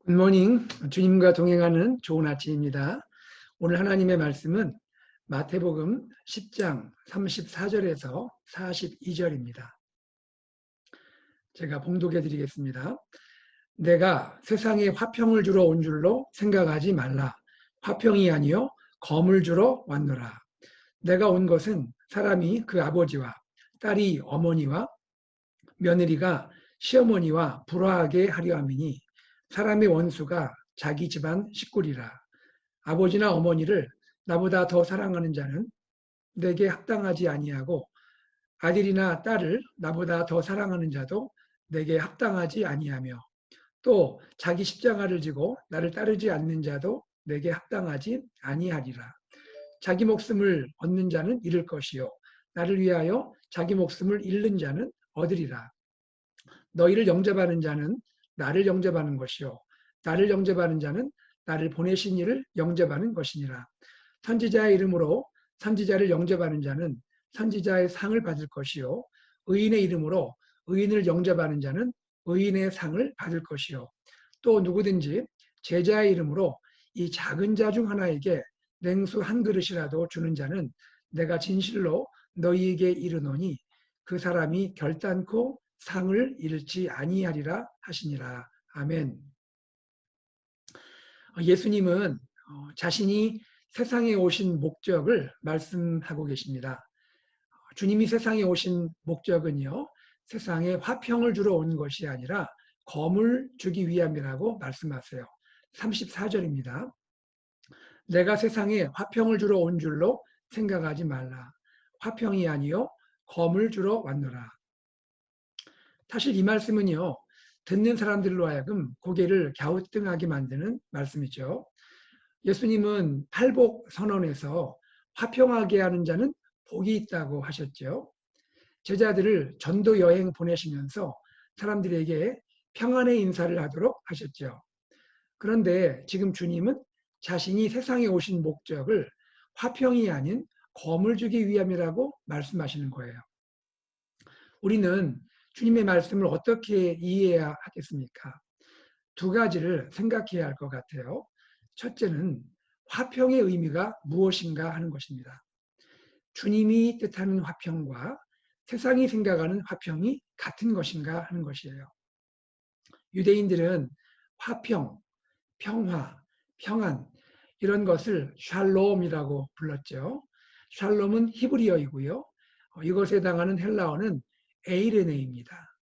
굿모닝. 주님과 동행하는 좋은 아침입니다. 오늘 하나님의 말씀은 마태복음 10장 34절에서 42절입니다. 제가 봉독해 드리겠습니다. 내가 세상에 화평을 주러 온 줄로 생각하지 말라. 화평이 아니요 검을 주러 왔노라. 내가 온 것은 사람이 그 아버지와 딸이 어머니와 며느리가 시어머니와 불화하게 하려 함이니 사람의 원수가 자기 집안 식구리라. 아버지나 어머니를 나보다 더 사랑하는 자는 내게 합당하지 아니하고 아들이나 딸을 나보다 더 사랑하는 자도 내게 합당하지 아니하며 또 자기 십자가를 지고 나를 따르지 않는 자도 내게 합당하지 아니하리라. 자기 목숨을 얻는 자는 잃을 것이요 나를 위하여 자기 목숨을 잃는 자는 얻으리라. 너희를 영접하는 자는 나를 영접하는 것이요 나를 영접하는 자는 나를 보내신 이를 영접하는 것이니라. 선지자의 이름으로 선지자를 영접하는 자는 선지자의 상을 받을 것이요 의인의 이름으로 의인을 영접하는 자는 의인의 상을 받을 것이요 또 누구든지 제자의 이름으로 이 작은 자 중 하나에게 냉수 한 그릇이라도 주는 자는 내가 진실로 너희에게 이르노니 그 사람이 결단코 상을 잃지 아니하리라 하시니라. 아멘. 예수님은 자신이 세상에 오신 목적을 말씀하고 계십니다. 주님이 세상에 오신 목적은요, 세상에 화평을 주러 온 것이 아니라 검을 주기 위함이라고 말씀하세요. 34절입니다. 내가 세상에 화평을 주러 온 줄로 생각하지 말라. 화평이 아니요 검을 주러 왔노라. 사실 이 말씀은요, 듣는 사람들로 하여금 고개를 갸우뚱하게 만드는 말씀이죠. 예수님은 팔복 선언에서 화평하게 하는 자는 복이 있다고 하셨죠. 제자들을 전도 여행 보내시면서 사람들에게 평안의 인사를 하도록 하셨죠. 그런데 지금 주님은 자신이 세상에 오신 목적을 화평이 아닌 검을 주기 위함이라고 말씀하시는 거예요. 우리는 주님의 말씀을 어떻게 이해해야 하겠습니까? 두 가지를 생각해야 할 것 같아요. 첫째는 화평의 의미가 무엇인가 하는 것입니다. 주님이 뜻하는 화평과 세상이 생각하는 화평이 같은 것인가 하는 것이에요. 유대인들은 화평, 평화, 평안 이런 것을 샬롬이라고 불렀죠. 샬롬은 히브리어이고요. 이것에 해당하는 헬라어는 에이레네입니다.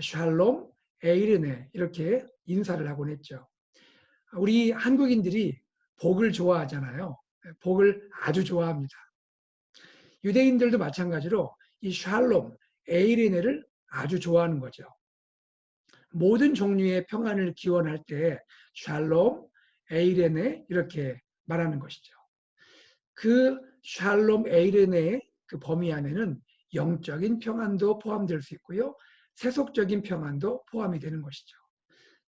샬롬, 에이르네 이렇게 인사를 하곤 했죠. 우리 한국인들이 복을 좋아하잖아요. 복을 아주 좋아합니다. 유대인들도 마찬가지로 이 샬롬, 에이르네를 아주 좋아하는 거죠. 모든 종류의 평안을 기원할 때 샬롬, 에이레네 이렇게 말하는 것이죠. 그 샬롬, 에이레네의 그 범위 안에는 영적인 평안도 포함될 수 있고요. 세속적인 평안도 포함이 되는 것이죠.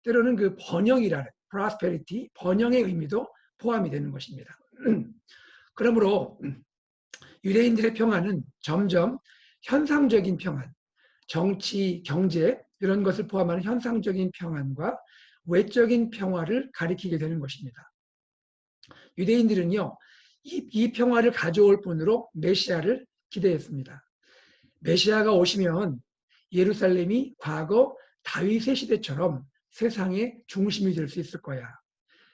때로는 그 번영이라는 prosperity, 번영의 의미도 포함이 되는 것입니다. 그러므로 유대인들의 평안은 점점 현상적인 평안, 정치, 경제 이런 것을 포함하는 현상적인 평안과 외적인 평화를 가리키게 되는 것입니다. 유대인들은요, 이 평화를 가져올 분으로 메시아를 기대했습니다. 메시아가 오시면 예루살렘이 과거 다윗의 시대처럼 세상의 중심이 될 수 있을 거야.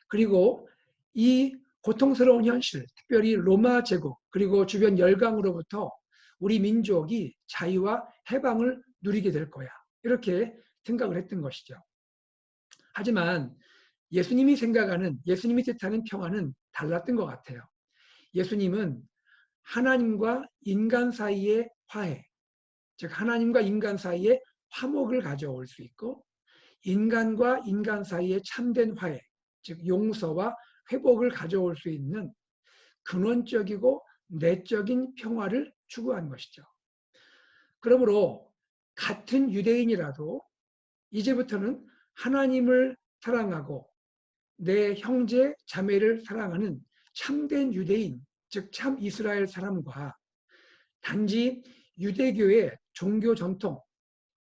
그리고 이 고통스러운 현실, 특별히 로마 제국 그리고 주변 열강으로부터 우리 민족이 자유와 해방을 누리게 될 거야. 이렇게 생각을 했던 것이죠. 하지만 예수님이 생각하는, 예수님이 뜻하는 평화는 달랐던 것 같아요. 예수님은 하나님과 인간 사이의 화해, 즉 하나님과 인간 사이에 화목을 가져올 수 있고 인간과 인간 사이에 참된 화해, 즉 용서와 회복을 가져올 수 있는 근원적이고 내적인 평화를 추구한 것이죠. 그러므로 같은 유대인이라도 이제부터는 하나님을 사랑하고 내 형제 자매를 사랑하는 참된 유대인, 즉 참 이스라엘 사람과 단지 유대교의 종교 전통,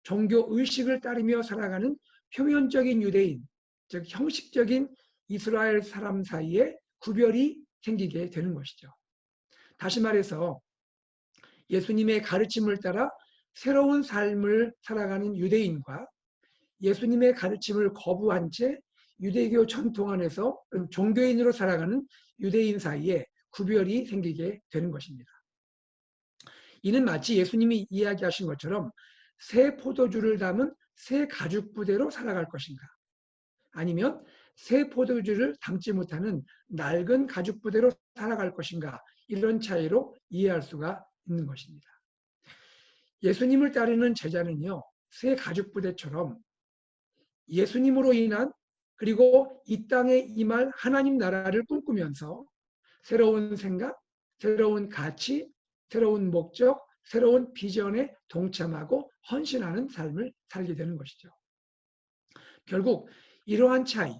종교 의식을 따르며 살아가는 표면적인 유대인, 즉 형식적인 이스라엘 사람 사이에 구별이 생기게 되는 것이죠. 다시 말해서 예수님의 가르침을 따라 새로운 삶을 살아가는 유대인과 예수님의 가르침을 거부한 채 유대교 전통 안에서 종교인으로 살아가는 유대인 사이에 구별이 생기게 되는 것입니다. 이는 마치 예수님이 이야기하신 것처럼 새 포도주를 담은 새 가죽 부대로 살아갈 것인가, 아니면 새 포도주를 담지 못하는 낡은 가죽 부대로 살아갈 것인가, 이런 차이로 이해할 수가 있는 것입니다. 예수님을 따르는 제자는요, 새 가죽 부대처럼 예수님으로 인한 그리고 이 땅에 임할 하나님 나라를 꿈꾸면서 새로운 생각, 새로운 가치, 새로운 목적, 새로운 비전에 동참하고 헌신하는 삶을 살게 되는 것이죠. 결국 이러한 차이,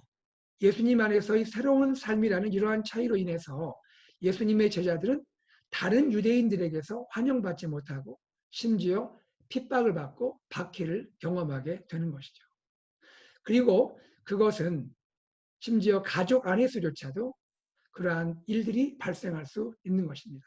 예수님 안에서의 새로운 삶이라는 이러한 차이로 인해서 예수님의 제자들은 다른 유대인들에게서 환영받지 못하고 심지어 핍박을 받고 박해를 경험하게 되는 것이죠. 그리고 그것은 심지어 가족 안에서조차도 그러한 일들이 발생할 수 있는 것입니다.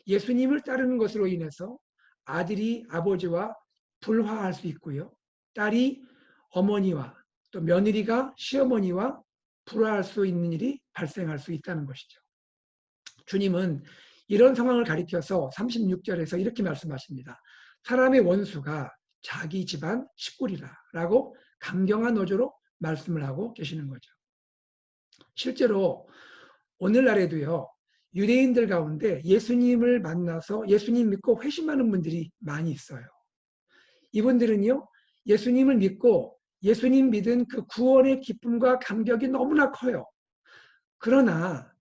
예수님을 따르는 것으로 인해서 아들이 아버지와 불화할 수 있고요. 딸이 어머니와 또 며느리가 시어머니와 불화할 수 있는 일이 발생할 수 있다는 것이죠. 주님은 이런 상황을 가리켜서 36절에서 이렇게 말씀하십니다. 사람의 원수가 자기 집안 식구리라 라고 강경한 어조로 말씀을 하고 계시는 거죠. 실제로 오늘날에도요, 유대인들 가운데 예수님을 만나서 예수님 믿고 회심하는 분들이 많이 있어요. 이분들은요, 예수님을 믿고 예수님 믿은 그 구원의 기쁨과 감격이 너무나 커요. 그러나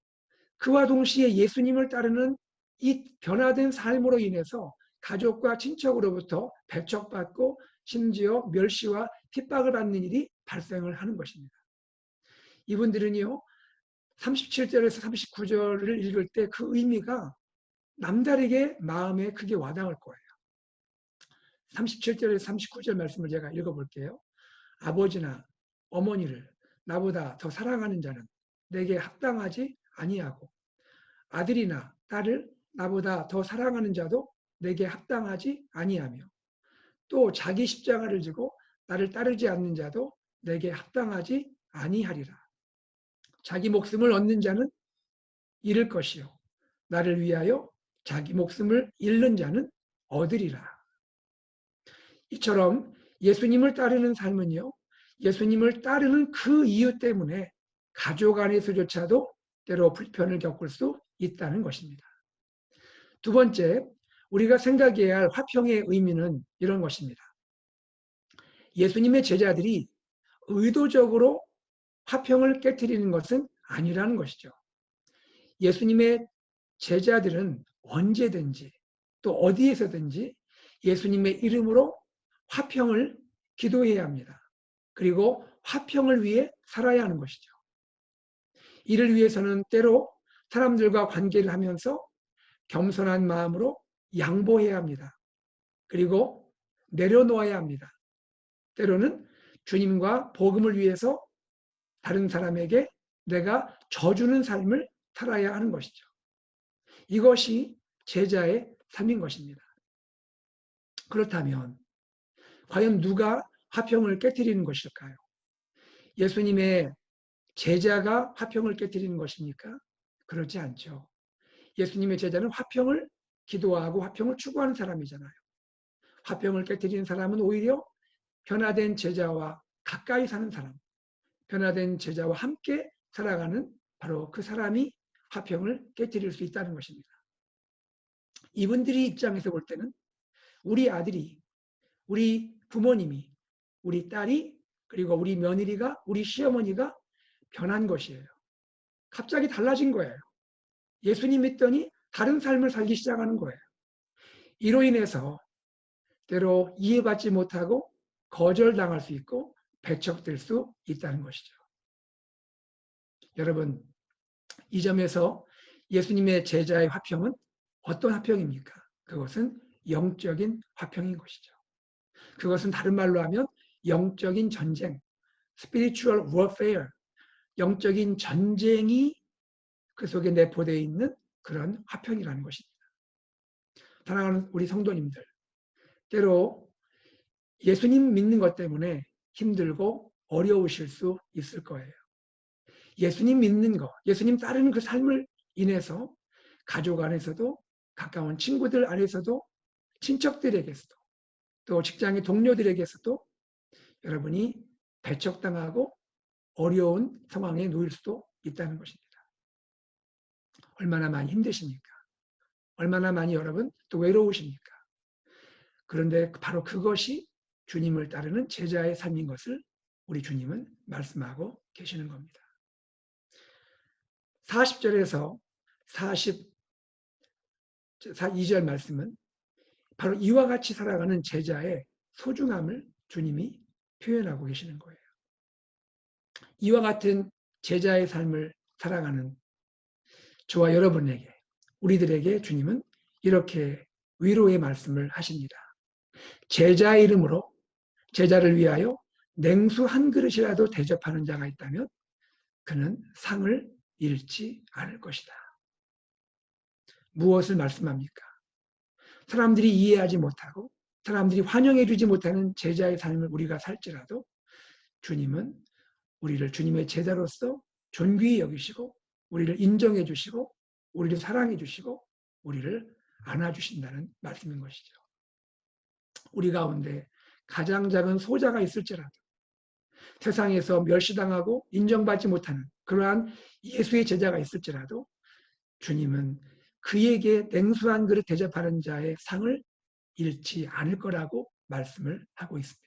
그와 동시에 예수님을 따르는 이 변화된 삶으로 인해서 가족과 친척으로부터 배척받고 심지어 멸시와 핍박을 받는 일이 발생을 하는 것입니다. 이분들은요, 37절에서 39절을 읽을 때 그 의미가 남다르게 마음에 크게 와닿을 거예요. 37절에서 39절 말씀을 제가 읽어볼게요. 아버지나 어머니를 나보다 더 사랑하는 자는 내게 합당하지 아니하고 아들이나 딸을 나보다 더 사랑하는 자도 내게 합당하지 아니하며 또 자기 십자가를 지고 나를 따르지 않는 자도 내게 합당하지 아니하리라. 자기 목숨을 얻는 자는 잃을 것이요 나를 위하여 자기 목숨을 잃는 자는 얻으리라. 이처럼 예수님을 따르는 삶은요, 예수님을 따르는 그 이유 때문에 가족 안에서조차도 때로 불편을 겪을 수 있다는 것입니다. 두 번째, 우리가 생각해야 할 화평의 의미는 이런 것입니다. 예수님의 제자들이 의도적으로 화평을 깨뜨리는 것은 아니라는 것이죠. 예수님의 제자들은 언제든지 또 어디에서든지 예수님의 이름으로 화평을 기도해야 합니다. 그리고 화평을 위해 살아야 하는 것이죠. 이를 위해서는 때로 사람들과 관계를 하면서 겸손한 마음으로 양보해야 합니다. 그리고 내려놓아야 합니다. 때로는 주님과 복음을 위해서 다른 사람에게 내가 져주는 삶을 살아야 하는 것이죠. 이것이 제자의 삶인 것입니다. 그렇다면 과연 누가 화평을 깨뜨리는 것일까요? 예수님의 제자가 화평을 깨뜨리는 것입니까? 그렇지 않죠. 예수님의 제자는 화평을 기도하고 화평을 추구하는 사람이잖아요. 화평을 깨뜨리는 사람은 오히려 변화된 제자와 가까이 사는 사람, 변화된 제자와 함께 살아가는 바로 그 사람이 화평을 깨뜨릴 수 있다는 것입니다. 이분들이 입장에서 볼 때는 우리 아들이, 우리 부모님이, 우리 딸이, 그리고 우리 며느리가, 우리 시어머니가 변한 것이에요. 갑자기 달라진 거예요. 예수님 믿더니 다른 삶을 살기 시작하는 거예요. 이로 인해서 때로 이해받지 못하고 거절당할 수 있고 배척될 수 있다는 것이죠. 여러분, 이 점에서 예수님의 제자의 화평은 어떤 화평입니까? 그것은 영적인 화평인 것이죠. 그것은 다른 말로 하면 영적인 전쟁, spiritual warfare, 영적인 전쟁이 그 속에 내포되어 있는 그런 화평이라는 것입니다. 사랑하는 우리 성도님들, 때로 예수님 믿는 것 때문에 힘들고 어려우실 수 있을 거예요. 예수님 믿는 것, 예수님 따르는 그 삶을 인해서 가족 안에서도, 가까운 친구들 안에서도, 친척들에게서도, 또 직장의 동료들에게서도 여러분이 배척당하고 어려운 상황에 놓일 수도 있다는 것입니다. 얼마나 많이 힘드십니까? 얼마나 많이 여러분 또 외로우십니까? 그런데 바로 그것이 주님을 따르는 제자의 삶인 것을 우리 주님은 말씀하고 계시는 겁니다. 40절에서 42절 말씀은 바로 이와 같이 살아가는 제자의 소중함을 주님이 표현하고 계시는 거예요. 이와 같은 제자의 삶을 살아가는 저와 여러분에게, 우리들에게 주님은 이렇게 위로의 말씀을 하십니다. 제자의 이름으로 제자를 위하여 냉수 한 그릇이라도 대접하는 자가 있다면 그는 상을 잃지 않을 것이다. 무엇을 말씀합니까? 사람들이 이해하지 못하고 사람들이 환영해 주지 못하는 제자의 삶을 우리가 살지라도 주님은 우리를 주님의 제자로서 존귀히 여기시고 우리를 인정해 주시고 우리를 사랑해 주시고 우리를 안아주신다는 말씀인 것이죠. 우리 가운데 가장 작은 소자가 있을지라도 세상에서 멸시당하고 인정받지 못하는 그러한 예수의 제자가 있을지라도 주님은 그에게 냉수 한 그릇 대접하는 자의 상을 잃지 않을 거라고 말씀을 하고 있습니다.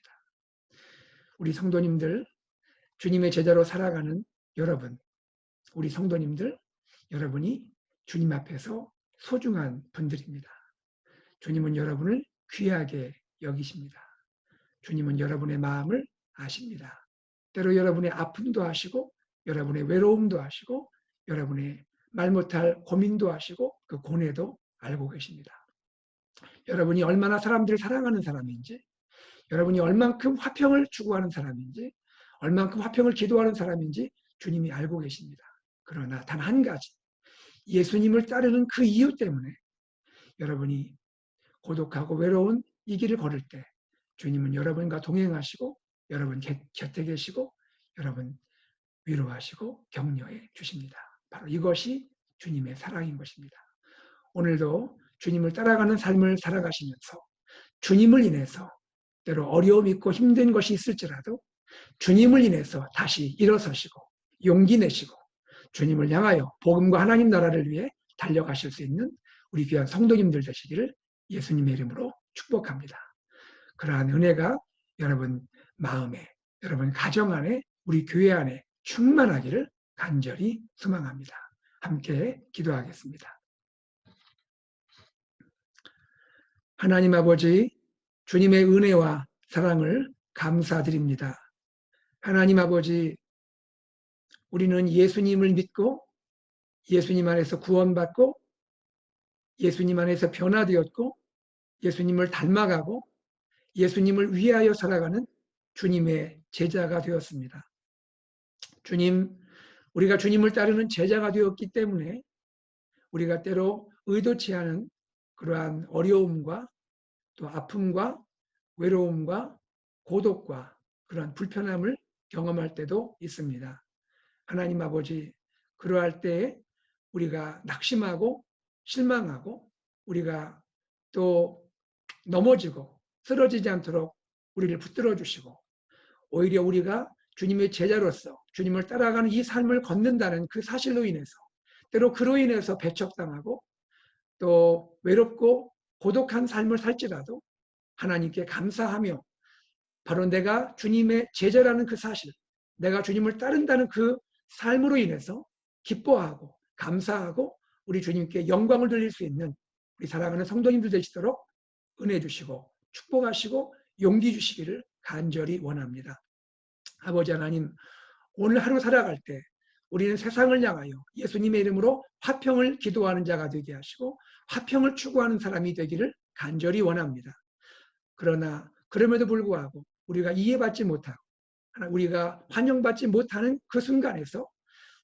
우리 성도님들, 주님의 제자로 살아가는 여러분, 우리 성도님들, 여러분이 주님 앞에서 소중한 분들입니다. 주님은 여러분을 귀하게 여기십니다. 주님은 여러분의 마음을 아십니다. 때로 여러분의 아픔도 아시고 여러분의 외로움도 아시고 여러분의 말 못할 고민도 아시고 그 고뇌도 알고 계십니다. 여러분이 얼마나 사람들을 사랑하는 사람인지, 여러분이 얼만큼 화평을 추구하는 사람인지, 얼만큼 화평을 기도하는 사람인지 주님이 알고 계십니다. 그러나 단 한 가지, 예수님을 따르는 그 이유 때문에 여러분이 고독하고 외로운 이 길을 걸을 때 주님은 여러분과 동행하시고 여러분 곁에 계시고 여러분 위로하시고 격려해 주십니다. 바로 이것이 주님의 사랑인 것입니다. 오늘도 주님을 따라가는 삶을 살아가시면서 주님을 인해서 때로 어려움 있고 힘든 것이 있을지라도 주님을 인해서 다시 일어서시고 용기 내시고 주님을 향하여 복음과 하나님 나라를 위해 달려가실 수 있는 우리 귀한 성도님들 되시기를 예수님의 이름으로 축복합니다. 그러한 은혜가 여러분 마음에, 여러분 가정 안에, 우리 교회 안에 충만하기를 간절히 소망합니다. 함께 기도하겠습니다. 하나님 아버지, 주님의 은혜와 사랑을 감사드립니다. 하나님 아버지, 우리는 예수님을 믿고 예수님 안에서 구원받고 예수님 안에서 변화되었고 예수님을 닮아가고 예수님을 위하여 살아가는 주님의 제자가 되었습니다. 주님, 우리가 주님을 따르는 제자가 되었기 때문에 우리가 때로 의도치 않은 그러한 어려움과 또 아픔과 외로움과 고독과 그러한 불편함을 경험할 때도 있습니다. 하나님 아버지, 그러할 때에 우리가 낙심하고 실망하고 우리가 또 넘어지고 쓰러지지 않도록 우리를 붙들어 주시고 오히려 우리가 주님의 제자로서 주님을 따라가는 이 삶을 걷는다는 그 사실로 인해서 때로 그로 인해서 배척당하고 또 외롭고 고독한 삶을 살지라도 하나님께 감사하며 바로 내가 주님의 제자라는 그 사실, 내가 주님을 따른다는 그 삶으로 인해서 기뻐하고 감사하고 우리 주님께 영광을 돌릴 수 있는 우리 사랑하는 성도님들 되시도록 은혜 주시고 축복하시고 용기 주시기를 간절히 원합니다. 아버지 하나님, 오늘 하루 살아갈 때 우리는 세상을 향하여 예수님의 이름으로 화평을 기도하는 자가 되게 하시고 화평을 추구하는 사람이 되기를 간절히 원합니다. 그러나 그럼에도 불구하고 우리가 이해받지 못하고 우리가 환영받지 못하는 그 순간에서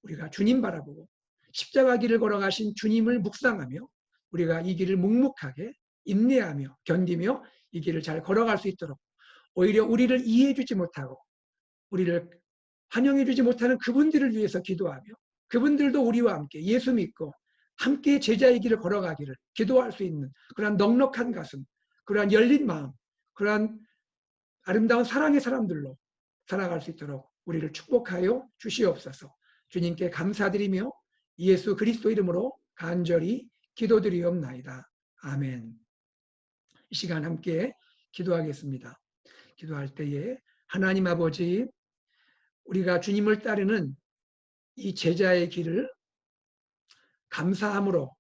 우리가 주님 바라보고 십자가 길을 걸어가신 주님을 묵상하며 우리가 이 길을 묵묵하게 인내하며 견디며 이 길을 잘 걸어갈 수 있도록, 오히려 우리를 이해해주지 못하고 우리를 환영해주지 못하는 그분들을 위해서 기도하며 그분들도 우리와 함께 예수 믿고 함께 제자의 길을 걸어가기를 기도할 수 있는 그러한 넉넉한 가슴, 그러한 열린 마음, 그러한 아름다운 사랑의 사람들로 살아갈 수 있도록 우리를 축복하여 주시옵소서. 주님께 감사드리며 예수 그리스도 이름으로 간절히 기도드리옵나이다. 아멘. 이 시간 함께 기도하겠습니다. 기도할 때에 하나님 아버지, 우리가 주님을 따르는 이 제자의 길을 감사함으로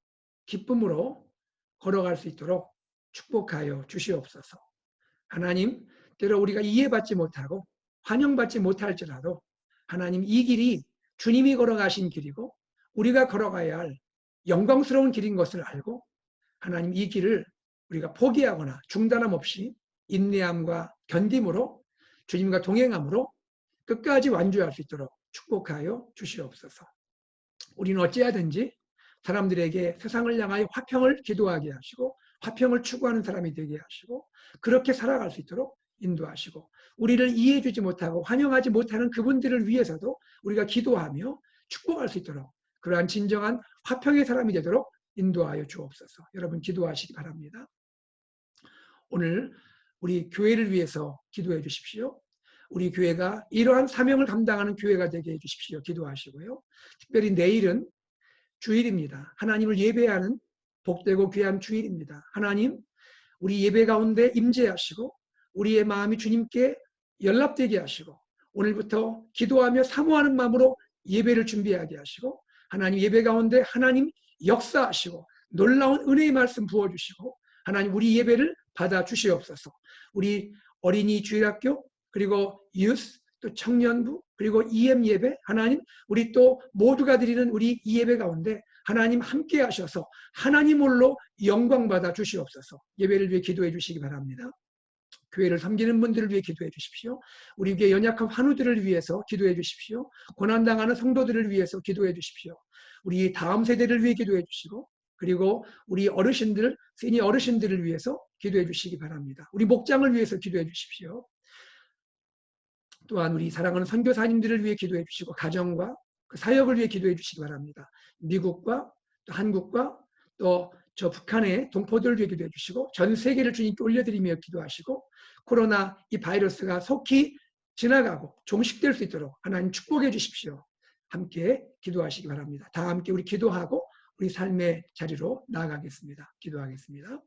기쁨으로 걸어갈 수 있도록 축복하여 주시옵소서. 하나님, 때로 우리가 이해받지 못하고 환영받지 못할지라도 하나님, 이 길이 주님이 걸어가신 길이고 우리가 걸어가야 할 영광스러운 길인 것을 알고 하나님, 이 길을 우리가 포기하거나 중단함 없이 인내함과 견딤으로 주님과 동행함으로 끝까지 완주할 수 있도록 축복하여 주시옵소서. 우리는 어찌하든지 사람들에게 세상을 향하여 화평을 기도하게 하시고 화평을 추구하는 사람이 되게 하시고 그렇게 살아갈 수 있도록 인도하시고 우리를 이해해 주지 못하고 환영하지 못하는 그분들을 위해서도 우리가 기도하며 축복할 수 있도록 그러한 진정한 화평의 사람이 되도록 인도하여 주옵소서. 여러분 기도하시기 바랍니다. 오늘 우리 교회를 위해서 기도해 주십시오. 우리 교회가 이러한 사명을 감당하는 교회가 되게 해주십시오. 기도하시고요. 특별히 내일은 주일입니다. 하나님을 예배하는 복되고 귀한 주일입니다. 하나님, 우리 예배 가운데 임재하시고 우리의 마음이 주님께 연락되게 하시고 오늘부터 기도하며 사모하는 마음으로 예배를 준비하게 하시고 하나님 예배 가운데 하나님 역사하시고 놀라운 은혜의 말씀 부어주시고 하나님 우리 예배를 받아주시옵소서. 우리 어린이 주일학교 그리고 유스 또 청년부 그리고 EM 예배 하나님 우리 또 모두가 드리는 우리 이 예배 가운데 하나님 함께 하셔서 하나님 홀로 영광 받아 주시옵소서. 예배를 위해 기도해 주시기 바랍니다. 교회를 섬기는 분들을 위해 기도해 주십시오. 우리 교회 연약한 환우들을 위해서 기도해 주십시오. 고난당하는 성도들을 위해서 기도해 주십시오. 우리 다음 세대를 위해 기도해 주시고 그리고 우리 어르신들, 시니어 어르신들을 위해서 기도해 주시기 바랍니다. 우리 목장을 위해서 기도해 주십시오. 또한 우리 사랑하는 선교사님들을 위해 기도해 주시고 가정과 그 사역을 위해 기도해 주시기 바랍니다. 미국과 또 한국과 또 저 북한의 동포들을 위해 기도해 주시고 전 세계를 주님께 올려드리며 기도하시고 코로나 이 바이러스가 속히 지나가고 종식될 수 있도록 하나님 축복해 주십시오. 함께 기도하시기 바랍니다. 다 함께 우리 기도하고 우리 삶의 자리로 나아가겠습니다. 기도하겠습니다.